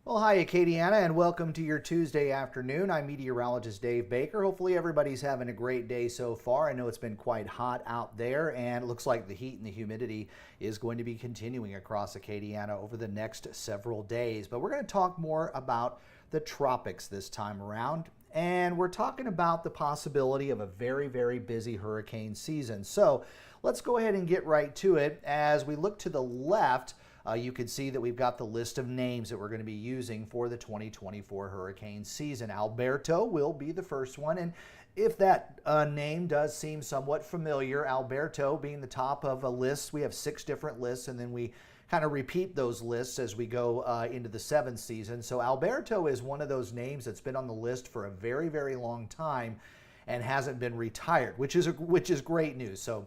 Well, hi, Acadiana, and welcome to your Tuesday afternoon. I'm meteorologist Dave Baker. Hopefully everybody's having a great day so far. I know it's been quite hot out there, and it looks like the heat and the humidity is going to be continuing across Acadiana over the next several days. But we're going to talk more about the tropics this time around, and we're talking about the possibility of a very, very busy hurricane season. So let's go ahead and get right to it. As we look to the left, you can see that we've got the list of names that we're going to be using for the 2024 hurricane season. Alberto will be the first one, and if that name does seem somewhat familiar, Alberto being the top of a list, we have 6 different lists, and then we kind of repeat those lists as we go into the 7th season. So Alberto is one of those names that's been on the list for a very, very long time and hasn't been retired, which is great news. So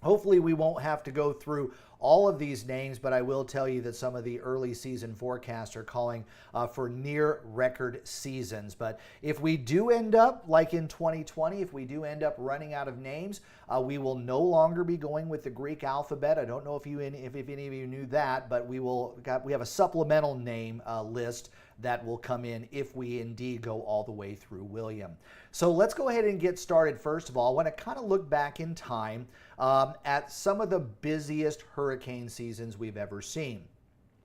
hopefully we won't have to go through all of these names, but I will tell you that some of the early season forecasts are calling for near record seasons. But if we do end up, like in 2020, if we do end up running out of names, we will no longer be going with the Greek alphabet. I don't know if any of you knew that, but we have a supplemental name list that will come in if we indeed go all the way through William. So let's go ahead and get started. First of all, I want to kind of look back in time at some of the busiest hurricane seasons we've ever seen.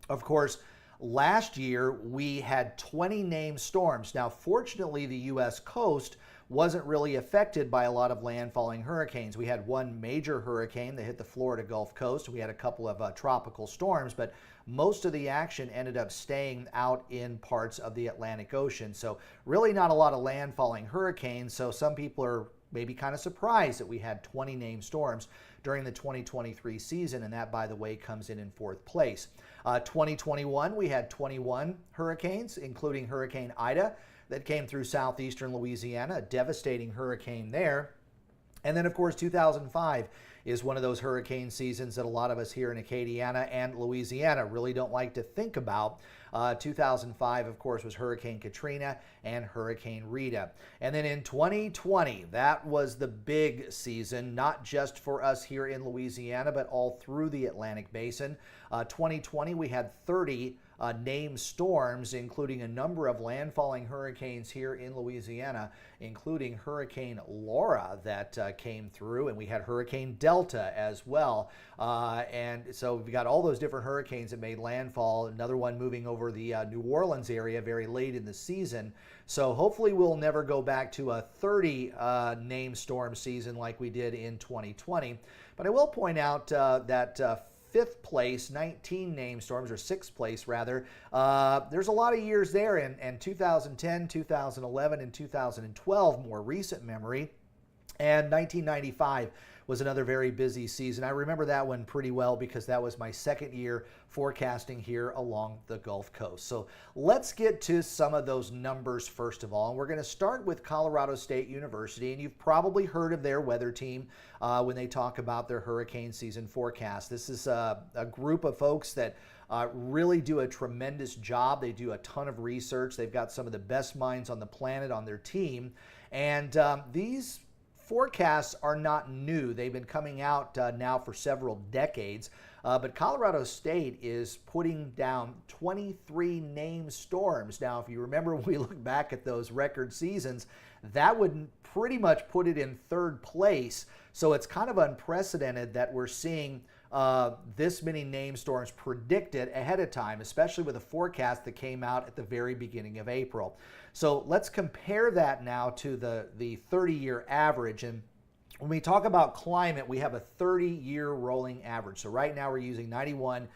Of course, last year we had 20 named storms. Now, fortunately, the U.S. coast wasn't really affected by a lot of landfalling hurricanes. We had one major hurricane that hit the Florida Gulf Coast. We had a couple of tropical storms, but most of the action ended up staying out in parts of the Atlantic Ocean. So really not a lot of landfalling hurricanes. So some people are maybe kind of surprised that we had 20 named storms during the 2023 season, and that, by the way, comes in 4th place. 2021, we had 21 hurricanes, including Hurricane Ida, that came through southeastern Louisiana, a devastating hurricane there. And then, of course, 2005 is one of those hurricane seasons that a lot of us here in Acadiana and Louisiana really don't like to think about. 2005, of course, was Hurricane Katrina and Hurricane Rita. And then in 2020, that was the big season, not just for us here in Louisiana, but all through the Atlantic Basin. 2020, we had 30 named storms, including a number of landfalling hurricanes here in Louisiana, including Hurricane Laura that came through, and we had Hurricane Delta as well. And so we got all those different hurricanes that made landfall, another one moving over the New Orleans area very late in the season. So hopefully we'll never go back to a 30 named storm season like we did in 2020. But I will point out that 5th place, 19 named storms, or 6th place rather. There's a lot of years there, and 2010, 2011, and 2012, more recent memory. And 1995 was another very busy season. I remember that one pretty well because that was my 2nd year forecasting here along the Gulf Coast. So let's get to some of those numbers first of all. And we're going to start with Colorado State University, and you've probably heard of their weather team when they talk about their hurricane season forecast. This is a group of folks that really do a tremendous job. They do a ton of research. They've got some of the best minds on the planet on their team. And these forecasts are not new. They've been coming out now for several decades. But Colorado State is putting down 23 named storms. Now, if you remember, when we look back at those record seasons, that would pretty much put it in 3rd place. So it's kind of unprecedented that we're seeing this many named storms predicted ahead of time, especially with a forecast that came out at the very beginning of April. So let's compare that now to the 30-year average. And when we talk about climate, we have a 30-year rolling average. So right now we're using 91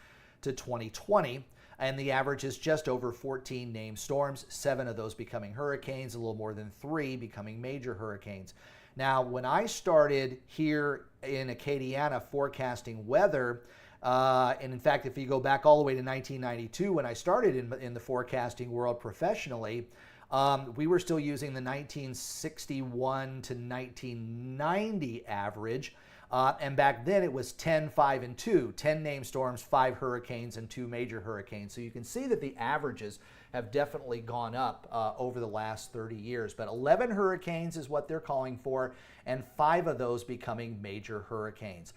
to 2020, and the average is just over 14 named storms, 7 of those becoming hurricanes, a little more than 3 becoming major hurricanes. Now, when I started here in Acadiana forecasting weather, and in fact, if you go back all the way to 1992, when I started in the forecasting world professionally, we were still using the 1961 to 1990 average. And back then it was 10, 5, and 2, 10 named storms, 5 hurricanes, and 2 major hurricanes. So you can see that the averages have definitely gone up over the last 30 years. But 11 hurricanes is what they're calling for, and 5 of those becoming major hurricanes.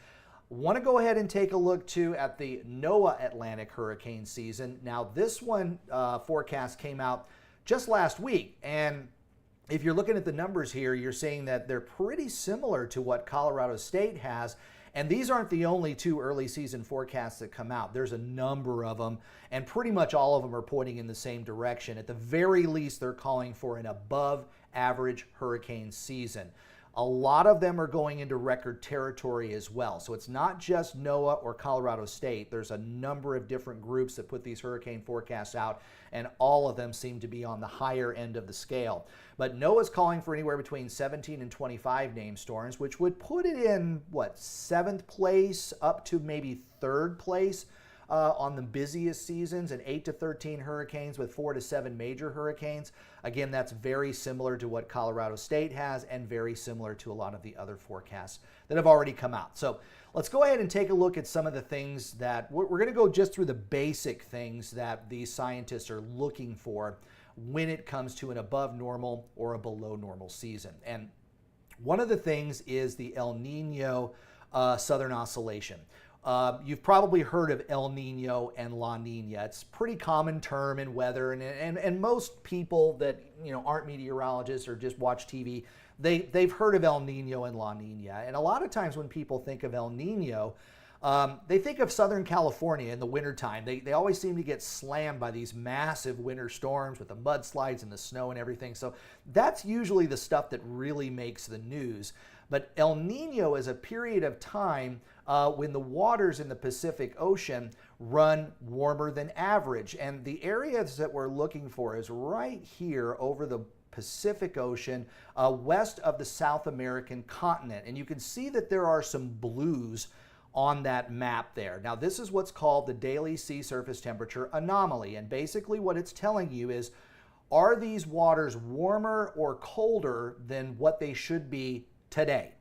Want to go ahead and take a look too at the NOAA Atlantic hurricane season. Now this one forecast came out just last week, and if you're looking at the numbers here, you're seeing that they're pretty similar to what Colorado State has. And these aren't the only two early season forecasts that come out. There's a number of them, and pretty much all of them are pointing in the same direction. At the very least, they're calling for an above average hurricane season. A lot of them are going into record territory as well. So it's not just NOAA or Colorado State. There's a number of different groups that put these hurricane forecasts out, and all of them seem to be on the higher end of the scale. But NOAA's calling for anywhere between 17 and 25 named storms, which would put it in, what, 7th place up to maybe 3rd place on the busiest seasons, and 8 to 13 hurricanes with 4 to 7 major hurricanes. Again, that's very similar to what Colorado State has and very similar to a lot of the other forecasts that have already come out. So let's go ahead and take a look at some of the things that we're going to go just through the basic things that these scientists are looking for when it comes to an above normal or a below normal season. And one of the things is the El Nino Southern Oscillation. You've probably heard of El Nino and La Nina. It's a pretty common term in weather, and most people that aren't meteorologists or just watch TV, they've heard of El Nino and La Nina. And a lot of times when people think of El Nino, they think of Southern California in the wintertime. They always seem to get slammed by these massive winter storms with the mudslides and the snow and everything. So that's usually the stuff that really makes the news. But El Nino is a period of time when the waters in the Pacific Ocean run warmer than average. And the areas that we're looking for is right here over the Pacific Ocean, west of the South American continent. And you can see that there are some blues on that map there. Now, this is what's called the daily sea surface temperature anomaly. And basically what it's telling you is, are these waters warmer or colder than what they should be today?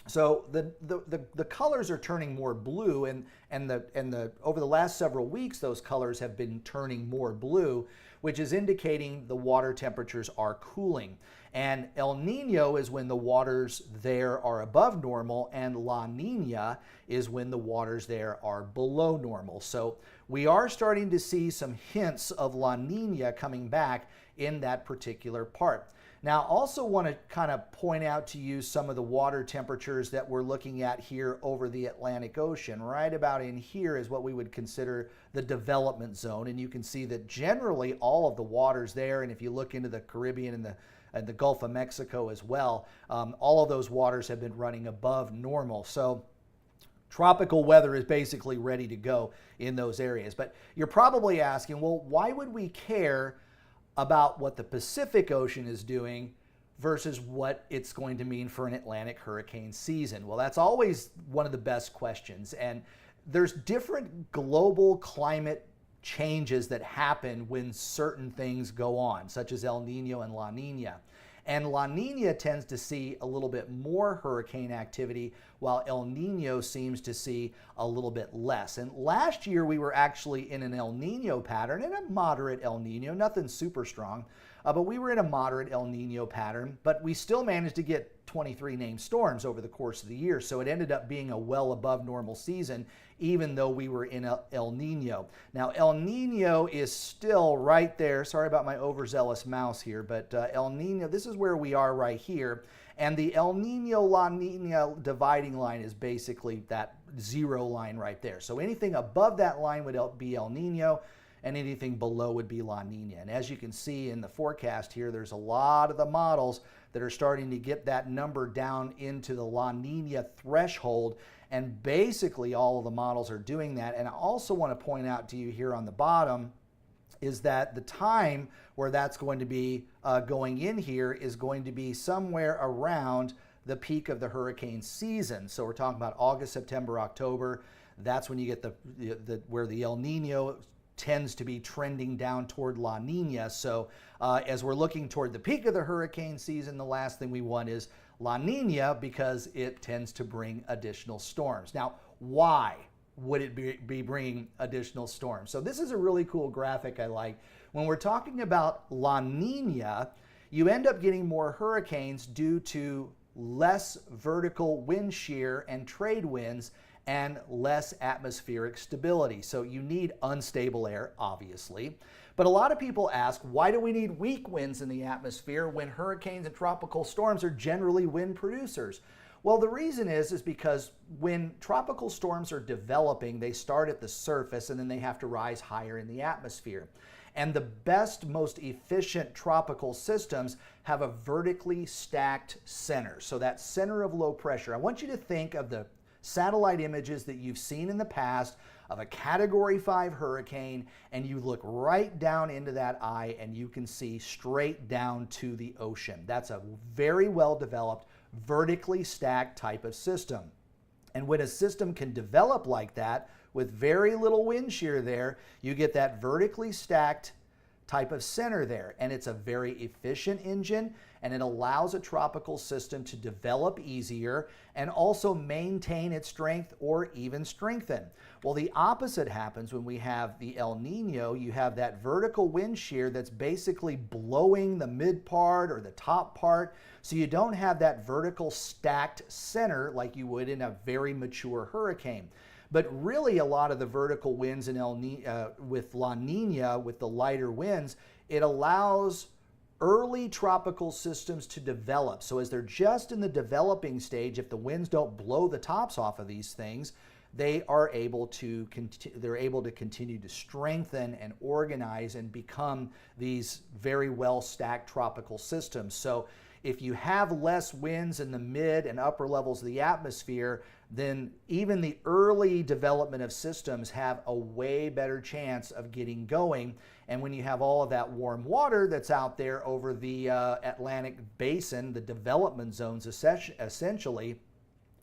So the colors are turning more blue, and over the last several weeks, those colors have been turning more blue, which is indicating the water temperatures are cooling. And El Nino is when the waters there are above normal, and La Nina is when the waters there are below normal. So we are starting to see some hints of La Nina coming back in that particular part. Now, also want to kind of point out to you some of the water temperatures that we're looking at here over the Atlantic Ocean. Right about in here is what we would consider the development zone, and you can see that generally all of the waters there, and if you look into the Caribbean and the Gulf of Mexico as well, all of those waters have been running above normal. So tropical weather is basically ready to go in those areas. But you're probably asking, well, why would we care about what the Pacific Ocean is doing versus what it's going to mean for an Atlantic hurricane season? Well, that's always one of the best questions. And there's different global climate changes that happen when certain things go on, such as El Nino and La Nina. And La Nina tends to see a little bit more hurricane activity, while El Nino seems to see a little bit less. And last year we were actually in an El Nino pattern, and a moderate El Nino, nothing super strong, but we were in a moderate El Nino pattern, but we still managed to get 23 named storms over the course of the year. So it ended up being a well above normal season, even though we were in El Nino. Now, El Nino is still right there. Sorry about my overzealous mouse here, but El Nino, this is where we are right here. And the El Nino-La Nina dividing line is basically that zero line right there. So anything above that line would be El Nino, and anything below would be La Nina. And as you can see in the forecast here, there's a lot of the models that are starting to get that number down into the La Nina threshold, and basically all of the models are doing that. And I also want to point out to you here on the bottom is that the time where that's going to be going in here is going to be somewhere around the peak of the hurricane season. So we're talking about August, September, October. That's when you get where the El Nino tends to be trending down toward La Nina. So as we're looking toward the peak of the hurricane season, the last thing we want is La Nina, because it tends to bring additional storms. Now, why would it be bringing additional storms? So this is a really cool graphic I like. When we're talking about La Nina, you end up getting more hurricanes due to less vertical wind shear and trade winds and less atmospheric stability. So you need unstable air, obviously. But a lot of people ask, why do we need weak winds in the atmosphere when hurricanes and tropical storms are generally wind producers? Well, the reason is because when tropical storms are developing, they start at the surface and then they have to rise higher in the atmosphere. And the best, most efficient tropical systems have a vertically stacked center. So that center of low pressure. I want you to think of the satellite images that you've seen in the past of a Category 5 hurricane, and you look right down into that eye and you can see straight down to the ocean. That's a very well developed, vertically stacked type of system. And when a system can develop like that with very little wind shear there, you get that vertically stacked type of center there. And it's a very efficient engine, and it allows a tropical system to develop easier and also maintain its strength or even strengthen. Well, the opposite happens when we have the El Nino. You have that vertical wind shear that's basically blowing the mid part or the top part. So you don't have that vertical stacked center like you would in a very mature hurricane. But really, a lot of the vertical winds in with La Nina, with the lighter winds, it allows early tropical systems to develop. So as they're just in the developing stage, if the winds don't blow the tops off of these things, they are able to continue to strengthen and organize and become these very well stacked tropical systems. So if you have less winds in the mid and upper levels of the atmosphere, then even the early development of systems have a way better chance of getting going. And when you have all of that warm water that's out there over the Atlantic basin, the development zones essentially,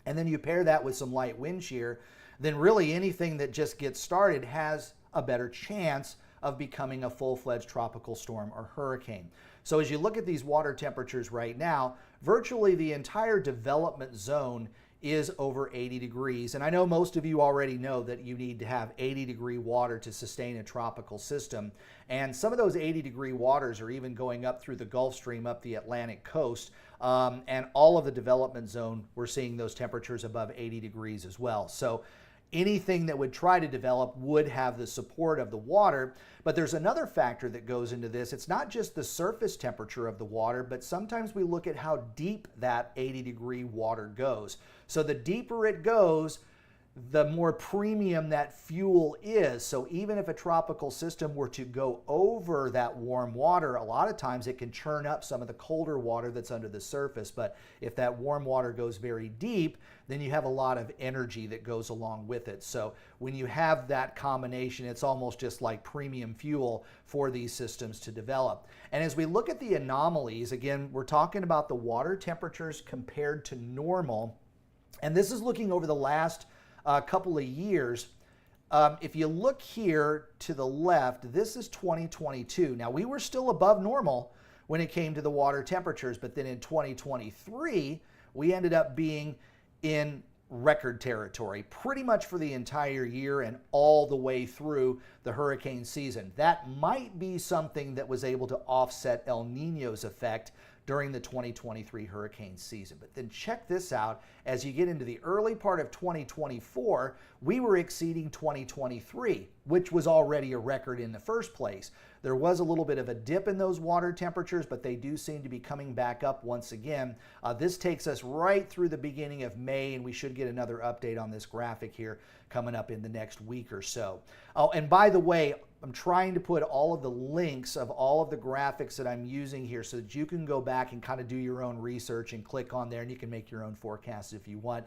and then you pair that with some light wind shear, then really anything that just gets started has a better chance of becoming a full-fledged tropical storm or hurricane. So as you look at these water temperatures right now, virtually the entire development zone is over 80 degrees. And I know most of you already know that you need to have 80-degree water to sustain a tropical system. And some of those 80-degree waters are even going up through the Gulf Stream up the Atlantic coast. And all of the development zone, we're seeing those temperatures above 80 degrees as well. So anything that would try to develop would have the support of the water. But there's another factor that goes into this. It's not just the surface temperature of the water, but sometimes we look at how deep that 80-degree water goes. So the deeper it goes, the more premium that fuel is. So even if a tropical system were to go over that warm water, a lot of times it can churn up some of the colder water that's under the surface. But if that warm water goes very deep, then you have a lot of energy that goes along with it. So when you have that combination, it's almost just like premium fuel for these systems to develop. And as we look at the anomalies, again, we're talking about the water temperatures compared to normal. And this is looking over the last couple of years. If you look here to the left, this is 2022. Now, we were still above normal when it came to the water temperatures, but then in 2023, we ended up being in record territory pretty much for the entire year and all the way through the hurricane season. That might be something that was able to offset El Nino's effect during the 2023 hurricane season. But then check this out. As you get into the early part of 2024, we were exceeding 2023, which was already a record in the first place. There was a little bit of a dip in those water temperatures, but they do seem to be coming back up once again. This takes us right through the beginning of May, and we should get another update on this graphic here coming up in the next week or so. Oh, and by the way, I'm trying to put all of the links of all of the graphics that I'm using here so that you can go back and kind of do your own research and click on there, and you can make your own forecasts if you want.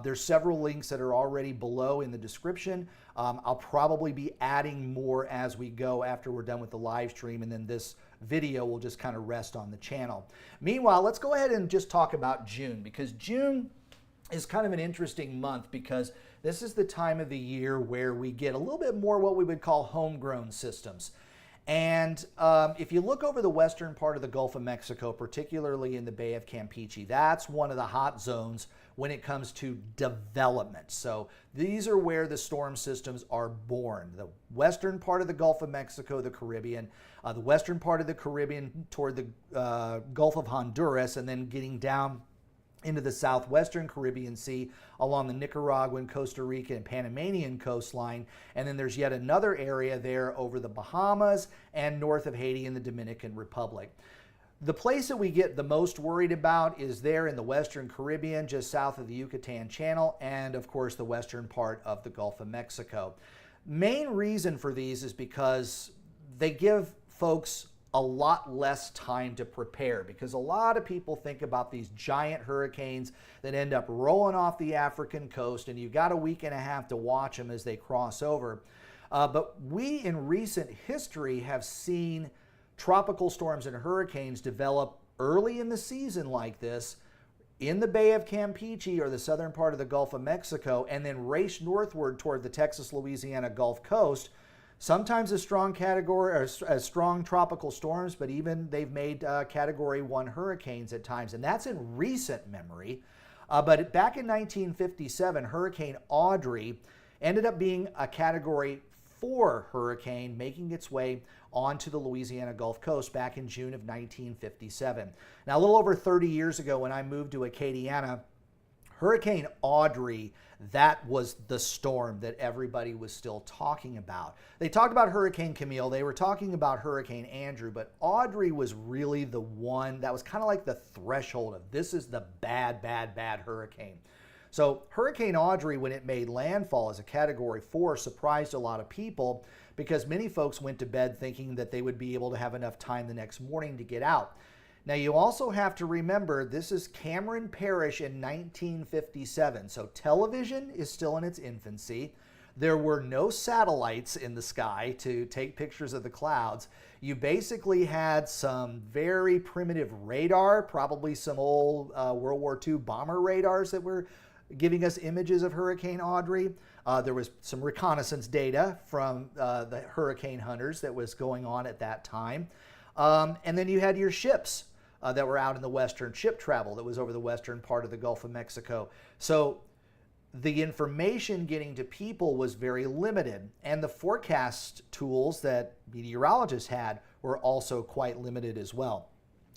There's several links that are already below in the description. I'll probably be adding more as we go after we're done with the live stream, and then this video will just kind of rest on the channel. Meanwhile, let's go ahead and just talk about June, because June is kind of an interesting month because this is the time of the year where we get a little bit more what we would call homegrown systems. And if you look over the western part of the Gulf of Mexico, particularly in the Bay of Campeche, that's one of the hot zones when it comes to development. So these are where the storm systems are born. The western part of the Gulf of Mexico, the Caribbean, the western part of the Caribbean toward the Gulf of Honduras, and then getting down into the southwestern Caribbean Sea along the Nicaraguan, Costa Rica, and Panamanian coastline. And then there's yet another area there over the Bahamas and north of Haiti and the Dominican Republic. The place that we get the most worried about is there in the Western Caribbean, just south of the Yucatan Channel, and of course the western part of the Gulf of Mexico. Main reason for these is because they give folks a lot less time to prepare, because a lot of people think about these giant hurricanes that end up rolling off the African coast, and you've got a week and a half to watch them as they cross over. But we in recent history have seen tropical storms and hurricanes develop early in the season like this in the Bay of Campeche or the southern part of the Gulf of Mexico, and then race northward toward the Texas-Louisiana Gulf Coast. Sometimes as strong category or as strong tropical storms, but even they've made Category 1 hurricanes at times, and that's in recent memory. But back in 1957, Hurricane Audrey ended up being a Category 4 hurricane, making its way onto the Louisiana Gulf Coast back in June of 1957. Now, a little over 30 years ago when I moved to Acadiana, Hurricane Audrey, that was the storm that everybody was still talking about. They talked about Hurricane Camille, they were talking about Hurricane Andrew, but Audrey was really the one that was kind of like the threshold of this is the bad, bad, bad hurricane. So Hurricane Audrey, when it made landfall as a Category 4, surprised a lot of people because many folks went to bed thinking that they would be able to have enough time the next morning to get out. Now, you also have to remember this is Cameron Parish in 1957, so television is still in its infancy. There were no satellites in the sky to take pictures of the clouds. You basically had some very primitive radar, probably some old World War II bomber radars that were giving us images of Hurricane Audrey. There was some reconnaissance data from the hurricane hunters that was going on at that time. And then you had your ships that were out in the western ship travel that was over the western part of the Gulf of Mexico. So the information getting to people was very limited, and the forecast tools that meteorologists had were also quite limited as well.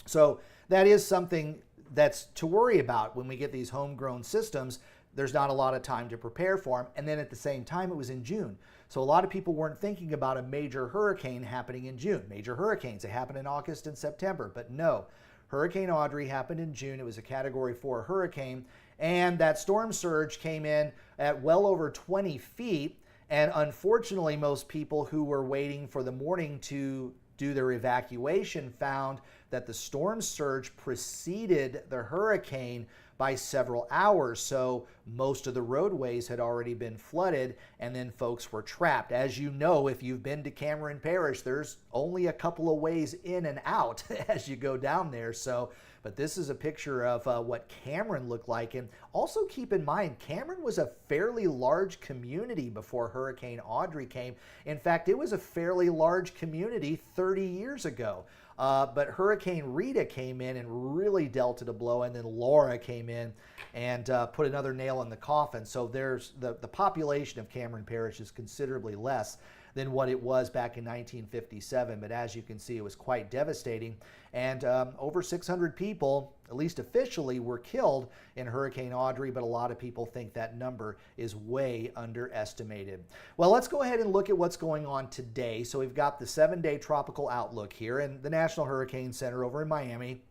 So that is something that's to worry about when we get these homegrown systems. There's not a lot of time to prepare for them. And then at the same time, it was in June. So a lot of people weren't thinking about a major hurricane happening in June. Major hurricanes, they happen in August and September, but no. Hurricane Audrey happened in June. It was a Category 4 hurricane, and that storm surge came in at well over 20 feet. And unfortunately, most people who were waiting for the morning to do their evacuation found that the storm surge preceded the hurricane by several hours. So most of the roadways had already been flooded, and then folks were trapped. As you know, if you've been to Cameron Parish, there's only a couple of ways in and out as you go down there. So, but this is a picture of what Cameron looked like. And also keep in mind, Cameron was a fairly large community before Hurricane Audrey came. In fact, it was a fairly large community 30 years ago. But Hurricane Rita came in and really dealt it a blow, and then Laura came in and put another nail in the coffin. So there's the population of Cameron Parish is considerably less than what it was back in 1957. But as you can see, it was quite devastating. And over 600 people, at least officially, were killed in Hurricane Audrey, but a lot of people think that number is way underestimated. Well, let's go ahead and look at what's going on today. So we've got the 7-day tropical outlook here, and the National Hurricane Center over in Miami.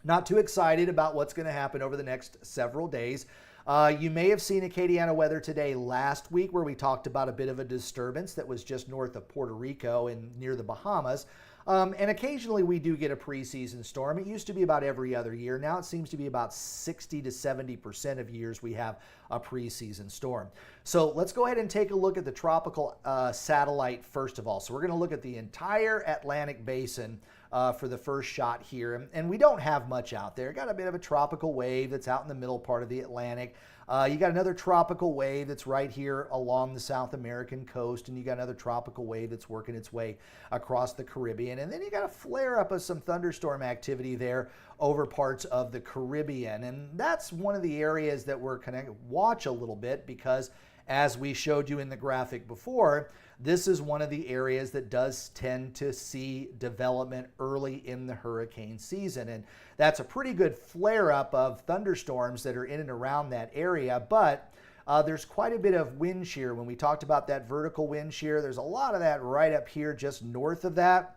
Not too excited about what's going to happen over the next several days. You may have seen Acadiana weather today last week, where we talked about a bit of a disturbance that was just north of Puerto Rico and near the Bahamas. And occasionally we do get a preseason storm. It used to be about every other year. Now it seems to be about 60 to 70% of years we have a preseason storm. So let's go ahead and take a look at the tropical satellite first of all. So we're going to look at the entire Atlantic basin for the first shot here. And we don't have much out there. Got a bit of a tropical wave that's out in the middle part of the Atlantic. You got another tropical wave that's right here along the South American coast, and you got another tropical wave that's working its way across the Caribbean. And then you got a flare up of some thunderstorm activity there over parts of the Caribbean. And that's one of the areas that we're going to watch a little bit, because as we showed you in the graphic before, this is one of the areas that does tend to see development early in the hurricane season. And that's a pretty good flare-up of thunderstorms that are in and around that area. But there's quite a bit of wind shear. When we talked about that vertical wind shear, there's a lot of that right up here just north of that.